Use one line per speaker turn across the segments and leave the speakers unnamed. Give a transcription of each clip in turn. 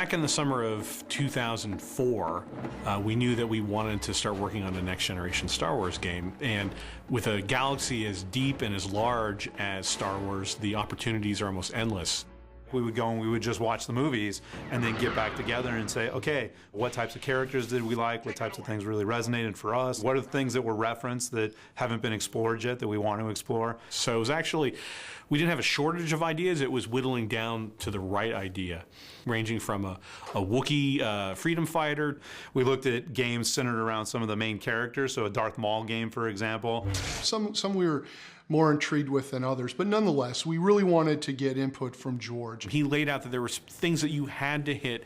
Back in the summer of 2004, we knew that we wanted to start working on a next generation Star Wars game. And with a galaxy as deep and as large as Star Wars, the opportunities are almost endless.
We would go and we would just watch the movies and then get back together and say, okay, what types of characters did we like? What types of things really resonated for us? What are the things that were referenced that haven't been explored yet that we want to explore?
So it was actually, we didn't have a shortage of ideas. It was whittling down to the right idea, ranging from a Wookiee freedom fighter.
We looked at games centered around some of the main characters, so a Darth Maul game, for example.
Some we were more intrigued with than others, but nonetheless, we really wanted to get input from George.
He laid out that there were things that you had to hit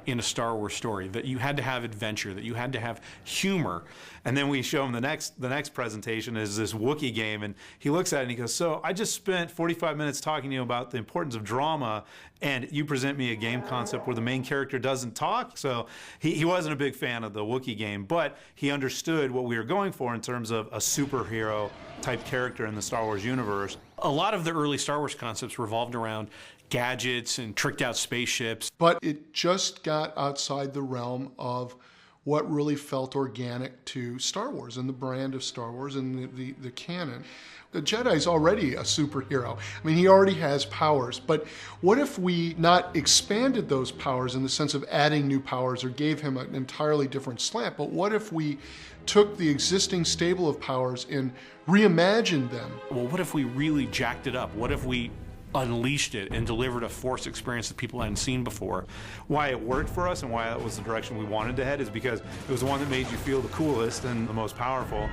in a Star Wars story, that you had to have adventure, that you had to have humor.
And then we show him the next presentation is this Wookiee game, and he looks at it and he goes, so I just spent 45 minutes talking to you about the importance of drama, and you present me a game concept where the main character doesn't talk? So he wasn't a big fan of the Wookiee game, but he understood what we were going for in terms of a superhero type character in the Star Wars universe.
A lot of the early Star Wars concepts revolved around gadgets and tricked out spaceships.
But it just got outside the realm of what really felt organic to Star Wars and the brand of Star Wars and the canon. The Jedi's already a superhero. I mean, he already has powers, but what if we not expanded those powers in the sense of adding new powers or gave him an entirely different slant, but what if we took the existing stable of powers and reimagined them?
Well, what if we really jacked it up? What if we unleashed it and delivered a Force experience that people hadn't seen before?
Why it worked for us and why that was the direction we wanted to head is because it was the one that made you feel the coolest and the most powerful.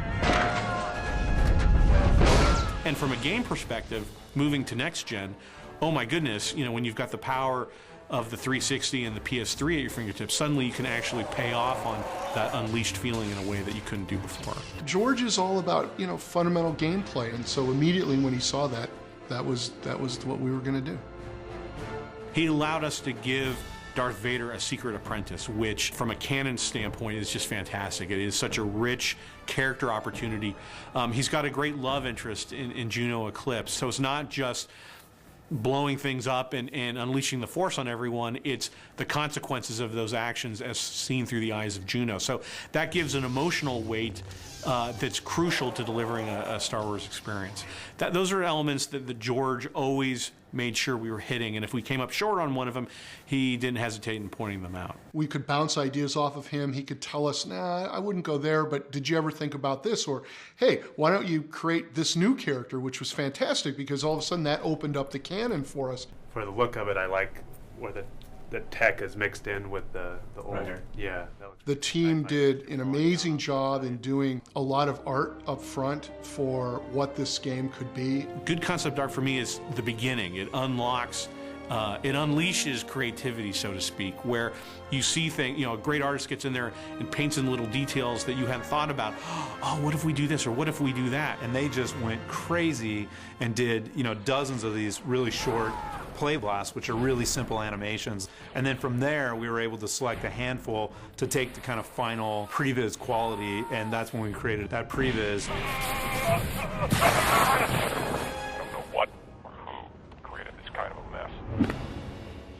And from a game perspective, moving to next gen, oh my goodness, you know, when you've got the power of the 360 and the PS3 at your fingertips, suddenly you can actually pay off on that unleashed feeling in a way that you couldn't do before.
George is all about, you know, fundamental gameplay, and so immediately when he saw that, that was what we were going to do.
He allowed us to give Darth Vader a secret apprentice, which from a canon standpoint is just fantastic. It is such a rich character opportunity. He's got a great love interest in Juno Eclipse, so it's not just blowing things up and unleashing the Force on everyone, it's the consequences of those actions as seen through the eyes of Juno. So that gives an emotional weight that's crucial to delivering a Star Wars experience. Those are elements that George always made sure we were hitting, and if we came up short on one of them, he didn't hesitate in pointing them out.
We could bounce ideas off of him. He could tell us, nah, I wouldn't go there, but did you ever think about this? Or, hey, why don't you create this new character, which was fantastic because all of a sudden that opened up the canon for us.
For the look of it, I like where the tech is mixed in with the old. Right. Yeah.
The team did an amazing job in doing a lot of art up front for what this game could be.
Good concept art for me is the beginning. It unlocks, it unleashes creativity, so to speak, where you see things, you know, a great artist gets in there and paints in little details that you hadn't thought about. Oh, what if we do this or what if we do that?
And they just went crazy and did, you know, dozens of these really short play blasts, which are really simple animations. And then from there, we were able to select a handful to take the kind of final previs quality, and that's when we created that previs.
I don't know what or who created this kind of a mess.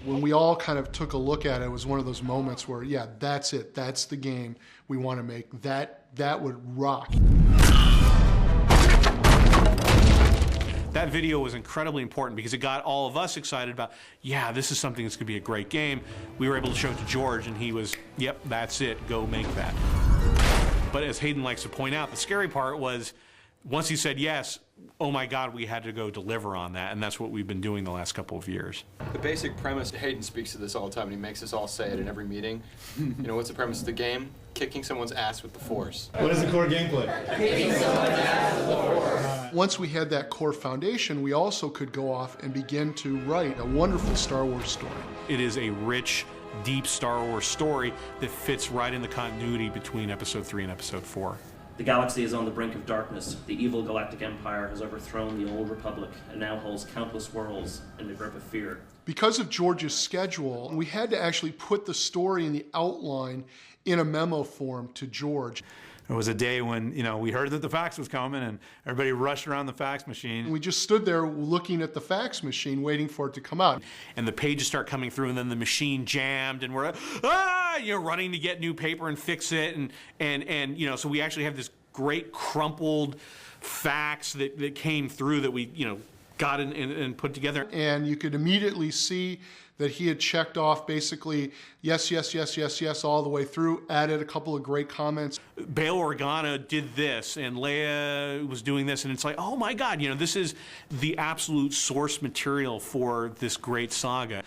When we all kind of took a look at it, it was one of those moments where, yeah, that's it. That's the game we want to make. That would rock.
That video was incredibly important because it got all of us excited about, yeah, this is something that's going to be a great game. We were able to show it to George, and he was, yep, that's it, go make that. But as Hayden likes to point out, the scary part was once he said yes, oh my God, we had to go deliver on that, and that's what we've been doing the last couple of years.
The basic premise, Hayden speaks to this all the time, and he makes us all say it in every meeting. You know, what's the premise of the game? Kicking someone's ass with the Force.
What is the core gameplay?
Kicking someone's ass with the Force. Once we had that core foundation, we also could go off and begin to write a wonderful Star Wars story.
It is a rich, deep Star Wars story that fits right in the continuity between Episode 3 and Episode 4.
The galaxy is on the brink of darkness. The evil Galactic Empire has overthrown the Old Republic and now holds countless worlds in the grip of fear.
Because of George's schedule, we had to actually put the story and the outline in a memo form to George.
There was a day when, you know, we heard that the fax was coming and everybody rushed around the fax machine.
We just stood there looking at the fax machine, waiting for it to come out.
And the pages start coming through, and then the machine jammed, and we're running to get new paper and fix it, and you know, so we actually have this great crumpled fax that came through that we, you know, got and put together.
And you could immediately see that he had checked off basically yes, yes, yes, yes, yes, all the way through, added a couple of great comments.
Bail Organa did this, and Leia was doing this, and it's like, oh my God, you know, this is the absolute source material for this great saga.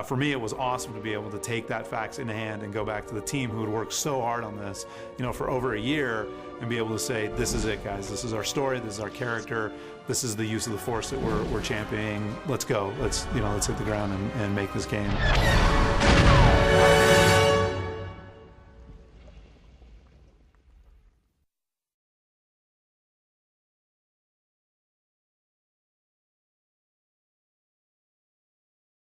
For me, it was awesome to be able to take that fax in hand and go back to the team who had worked so hard on this, you know, for over a year, and be able to say, this is it, guys. This is our story. This is our character. This is the use of the Force that we're championing. Let's go. Let's hit the ground and make this game.